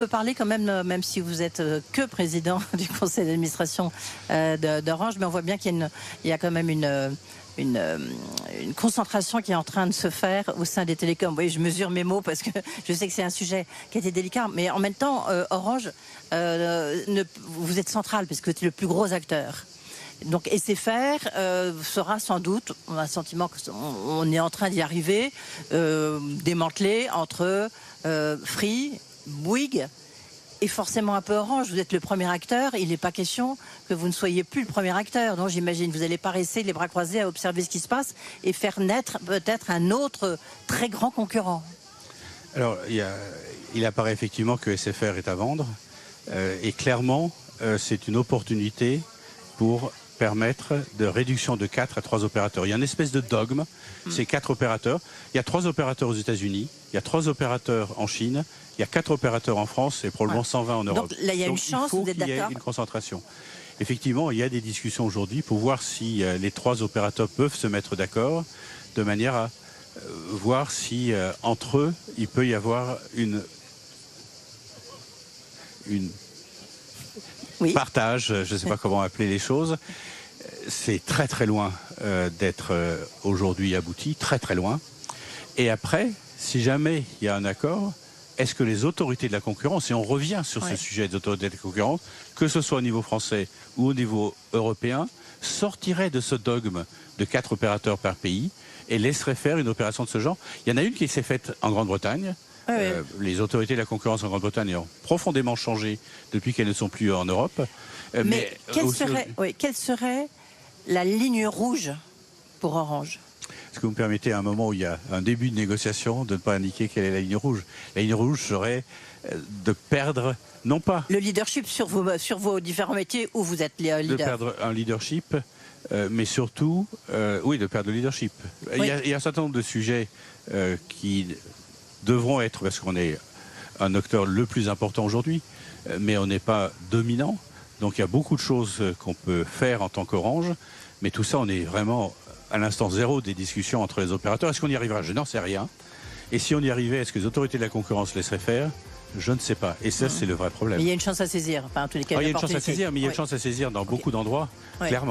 On peut parler quand même, même si vous êtes que président du conseil d'administration d'Orange, mais on voit bien qu'il y a quand même une concentration qui est en train de se faire au sein des télécoms. Vous voyez, je mesure mes mots parce que je sais que c'est un sujet qui a été délicat, mais en même temps, Orange, vous êtes central parce que c'est le plus gros acteur. Donc SFR sera sans doute, on a le sentiment qu'on est en train d'y arriver, démantelé entre Free, Bouygues et forcément un peu Orange. Vous êtes le premier acteur, il n'est pas question que vous ne soyez plus le premier acteur. Donc j'imagine, vous n'allez pas rester les bras croisés à observer ce qui se passe et faire naître peut-être un autre très grand concurrent. Alors il apparaît effectivement que SFR est à vendre et clairement c'est une opportunité pour permettre de réduction de 4 à 3 opérateurs. Il y a une espèce de dogme, c'est 4 opérateurs. Il y a 3 opérateurs aux États-Unis, il y a 3 opérateurs en Chine, il y a 4 opérateurs en France et probablement 120 en Europe. Donc là, il y a une chance, vous êtes d'accord ? Il faut qu'il y ait une concentration. Effectivement, il y a des discussions aujourd'hui pour voir si les 3 opérateurs peuvent se mettre d'accord de manière à voir si entre eux, il peut y avoir une oui. Partage, je ne sais pas comment appeler les choses. C'est très très loin d'être aujourd'hui abouti, très très loin. Et après, si jamais il y a un accord, est-ce que les autorités de la concurrence, et on revient sur ce sujet des autorités de la concurrence, que ce soit au niveau français ou au niveau européen, sortiraient de ce dogme de 4 opérateurs par pays et laisseraient faire une opération de ce genre? Il y en a une qui s'est faite en Grande-Bretagne. Les autorités de la concurrence en Grande-Bretagne ont profondément changé depuis qu'elles ne sont plus en Europe. Mais quelle serait la ligne rouge pour Orange? Est-ce que vous me permettez, à un moment où il y a un début de négociation, de ne pas indiquer quelle est la ligne rouge? La ligne rouge serait de perdre, non pas... Le leadership sur vos différents métiers où vous êtes leader. De perdre un leadership, mais surtout, oui, de perdre le leadership. Oui. Il y a un certain nombre de sujets qui devront être, parce qu'on est un acteur le plus important aujourd'hui, mais on n'est pas dominant. Donc il y a beaucoup de choses qu'on peut faire en tant qu'Orange, mais tout ça, on est vraiment à l'instant zéro des discussions entre les opérateurs. Est-ce qu'on y arrivera? Je n'en sais rien. Et si on y arrivait, est-ce que les autorités de la concurrence laisseraient faire? Je ne sais pas. Et ça, c'est le vrai problème. Mais il y a une chance à saisir. Enfin, en tous les cas, il y a une chance à saisir, mais il y a une chance à saisir dans beaucoup d'endroits, clairement.